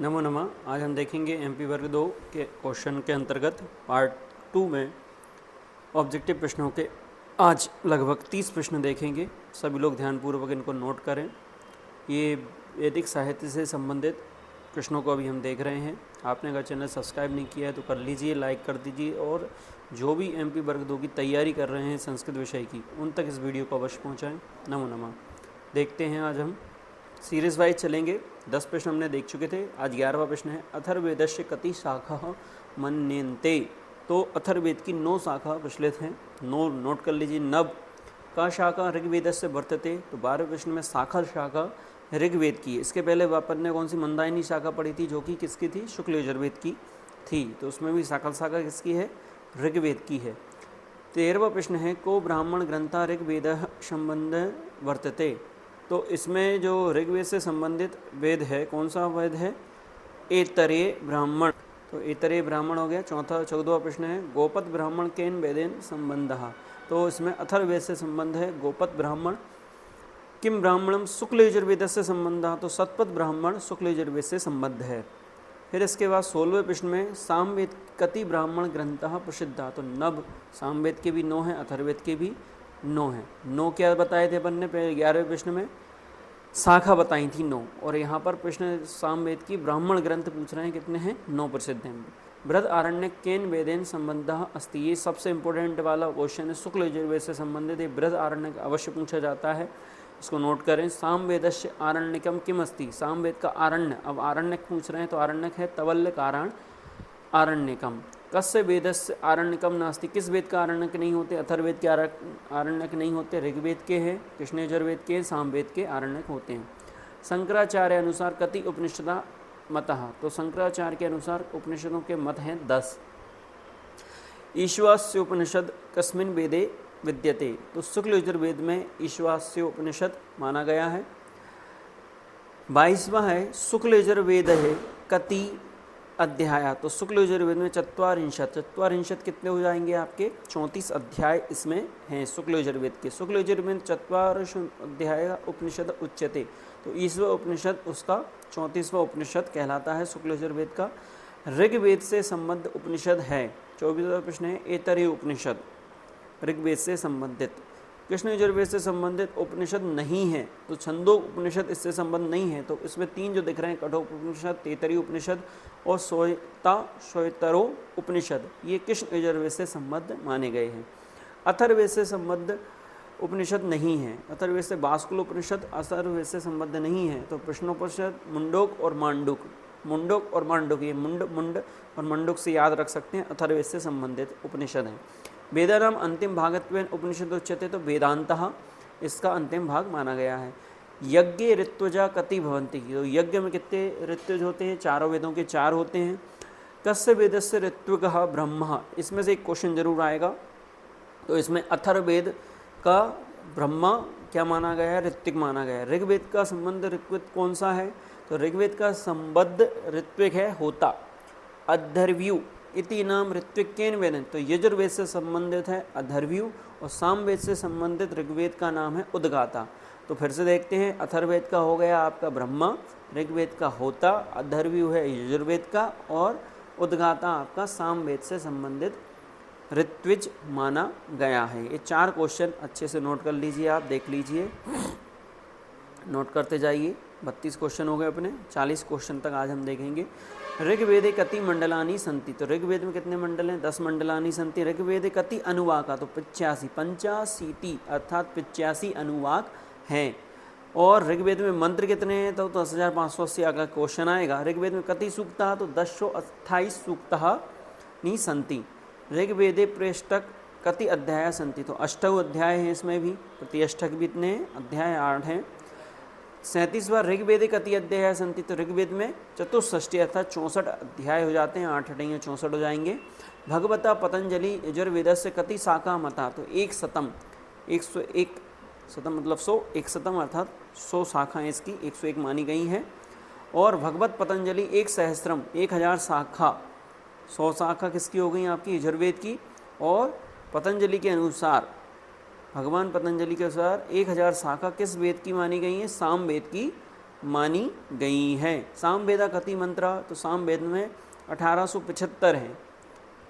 नमो नमः। आज हम देखेंगे एमपी वर्ग 2 के क्वेश्चन के अंतर्गत पार्ट 2 में ऑब्जेक्टिव प्रश्नों के आज लगभग 30 प्रश्न देखेंगे। सभी लोग ध्यानपूर्वक इनको नोट करें। ये वैदिक साहित्य से संबंधित प्रश्नों को अभी हम देख रहे हैं। आपने अगर चैनल सब्सक्राइब नहीं किया है तो कर लीजिए, लाइक कर दीजिए, और जो भी एमपी वर्ग 2 की तैयारी कर रहे हैं संस्कृत विषय की, उन तक इस वीडियो को अवश्य पहुँचाएँ। नमो नमः। देखते हैं, आज हम सीरीज़ वाइज चलेंगे। 10 प्रश्न हमने देख चुके थे। आज 11वां प्रश्न है, अथर्ववेदस्य कति शाखा मन्यन्ते। तो अथर्ववेद की 9 शाखा प्रचलित हैं। नोट कर लीजिए। नव का शाखा ऋग्वेदस्य वर्तते। तो 12वें प्रश्न में शाखा ऋग्वेद की है। इसके पहले अपन ने कौन सी मंदाकिनी शाखा पढ़ी थी, जो कि किसकी थी, शुक्ल यजुर्वेद की थी। तो उसमें भी शाखा किसकी है, ऋग्वेद की है। 13वां प्रश्न है, को ब्राह्मण ग्रंथा ऋग्वेद संबंध वर्तते। तो इसमें जो ऋग्वेद से संबंधित वेद है, कौन सा वेद है, ऐतरेय ब्राह्मण। तो ऐतरेय ब्राह्मण हो गया। 14वां प्रश्न है, गोपत ब्राह्मण केन वेदेन संबंधः। तो इसमें अथर्ववेद से संबंध है। गोपत ब्राह्मण किम ब्राह्मणम शुक्ल यजुर्वेद से संबंधः। तो सतपथ ब्राह्मण शुक्ल यजुर्वेद से संबद्ध है। फिर इसके बाद 16वें प्रश्न में, सामवेद कति ब्राह्मण ग्रंथः प्रसिद्धा। तो नव सामवेद के भी 9 हैं, अथर्ववेद के भी 9 हैं। 9 क्या बताए थे अपन ने पहले 11वें प्रश्न में, शाखा बताई थी 9, और यहाँ पर प्रश्न सामवेद की ब्राह्मण ग्रंथ पूछ रहे हैं, कितने हैं, 9 प्रसिद्ध हैं। बृहद आरण्य केन वेदेन संबंधः अस्ति। ये सबसे इंपॉर्टेंट वाला क्वेश्चन है, शुक्ल यजुर्वेद से संबंधित। ये बृहद आरण्य अवश्य पूछा जाता है, इसको नोट करें। सामवेदस्य आरण्यकम किम अस्ति। सामवेद का आरण्य, अब आरण्यक पूछ रहे हैं तो आरण्यक है तवल्ल कारण आरण्यकम। कस्य वेदस्य आरण्यकम नास्ति। किस वेद का आरण्यक नहीं होते, अथर्ववेद के आरण्यक नहीं होते, ऋग्वेद के हैं, कृष्ण यजुर्वेद के, सामवेद के आरण्यक होते हैं। शंकराचार्य अनुसार कति उपनिषदा मतः। तो शंकराचार्य के अनुसार उपनिषदों के मत हैं 10। ईश्वास्य उपनिषद कस्मिन् वेदे विद्यते। तो शुक्ल यजुर्वेद में ईश्वास्य उपनिषद माना गया है। 22वां है, शुक्ल यजुर्वेद है कति अध्याय। तो शुक्ल यजुर्वेद में चत्वारिंशत कितने हो जाएंगे आपके, 34 अध्याय इसमें हैं शुक्ल यजुर्वेद के। शुक्ल यजुर्वेद में 34 अध्याय उपनिषद उच्यते। तो ईश्वर उपनिषद उसका 34वां उपनिषद कहलाता है शुक्ल यजुर्वेद का। ऋग्वेद से संबद्ध उपनिषद है। 24वां प्रश्न है, ऐतरेय उपनिषद ऋग्वेद से संबंधित। कृष्ण यजुर्वेद से संबंधित उपनिषद नहीं है। तो छंदोग उपनिषद इससे संबंध नहीं है। तो इसमें 3 जो दिख रहे हैं, कठोपनिषद, तैतरीय उपनिषद और श्वेतरो उपनिषद, ये कृष्ण यजुर्वेद से संबद्ध माने गए हैं। अथर्ववेद से संबद्ध उपनिषद नहीं है। अथर्ववेद से बास्कुल उपनिषद अथर्ववेद से संबद्ध नहीं है। तो प्रश्नोपनिषद मुंडोक और मांडुक, मुंडोक और मांडुक, ये मुंड और मंडुक से याद रख सकते हैं, अथर्ववेद से संबंधित उपनिषद हैं। वेदानाम अंतिम भागत्वेन उपनिषद उच्यते। तो वेदांतः इसका अंतिम भाग माना गया है। यज्ञ ऋत्वजा कति भवन्ति। तो यज्ञ में कितने ऋत्वज होते हैं, चारों वेदों के 4 होते हैं। कस्य वेदस्य ऋत्विकः ब्रह्म। इसमें से एक क्वेश्चन जरूर आएगा। तो इसमें अथर्ववेद का ब्रह्मा क्या माना गया है, ऋत्विक माना गया है। ऋग्वेद का संबंध ऋत्विक कौन सा है, तो ऋग्वेद का संबद्ध ऋत्विक है होता। अधर्व्यू इति नाम ऋत्विक केन वेदन। तो यजुर्वेद से संबंधित है अधर्व्यू, और सामवेद से संबंधित ऋग्वेद का नाम है उद्गाता। तो फिर से देखते हैं, अथर्ववेद का हो गया आपका ब्रह्मा, ऋग्वेद का होता, अधर्व्यू है यजुर्वेद का, और उद्गाता आपका सामवेद से संबंधित ऋत्विज माना गया है। ये 4 क्वेश्चन अच्छे से नोट कर लीजिए, आप देख लीजिए, नोट करते जाइए। 32 क्वेश्चन हो गए अपने, 40 क्वेश्चन तक आज हम देखेंगे। ऋग्वेदे कति मंडलानि सन्ति। तो ऋग्वेद में कितने मंडल हैं, 10 मंडलानि सन्ति। ऋग्वेदे कति अनुवाका। तो 85 अर्थात 85 अनुवाक हैं। और ऋग्वेद में मंत्र कितने हैं, तो 10,580 अगर क्वेश्चन आएगा। ऋग्वेद में कति सूक्तः, तो 1028 सूक्तः नि सन्ति। ऋग्वेदे पृष्ठक कति अध्याय सन्ति। तो 8 अध्याय हैं इसमें भी, प्रति अष्टक भी इतने अध्याय 8 हैं। 37वां, ऋग्वेदे कति अध्याय सन्ति। तो ऋग्वेद में चतुष्षष्टि अर्थात 64 अध्याय हो जाते हैं, 8 अठैया 64 हो जाएंगे। भगवता पतंजलि यजुर्वेदस्य कति शाखा मता। तो 100 101 शतम मतलब 100, 100 अर्थात 100 शाखाएँ इसकी 101 मानी गई हैं। और भगवत पतंजलि 1 सहस्त्रम 1000 शाखा, 100 शाखा किसकी हो गई आपकी, यजुर्वेद की। और पतंजलि के अनुसार, भगवान पतंजलि के अनुसार 1000 शाखा किस वेद की मानी गई है, सामवेद की मानी गई हैं। सामवेदा कति मंत्रा, तो सामवेद में 1875 हैं।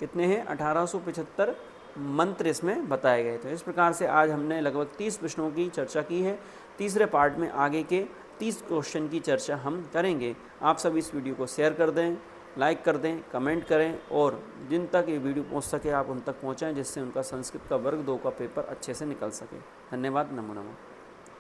कितने हैं? 1875 मंत्र इसमें बताए गए। तो इस प्रकार से आज हमने लगभग 30 प्रश्नों की चर्चा की है। तीसरे पार्ट में आगे के 30 क्वेश्चन की चर्चा हम करेंगे। आप सब इस वीडियो को शेयर कर दें, लाइक कर दें, कमेंट करें और जिन तक ये वीडियो पहुंच सके आप उन तक पहुंचाएं, जिससे उनका संस्कृत का वर्ग 2 का पेपर अच्छे से निकल सके। धन्यवाद। नमो नमः।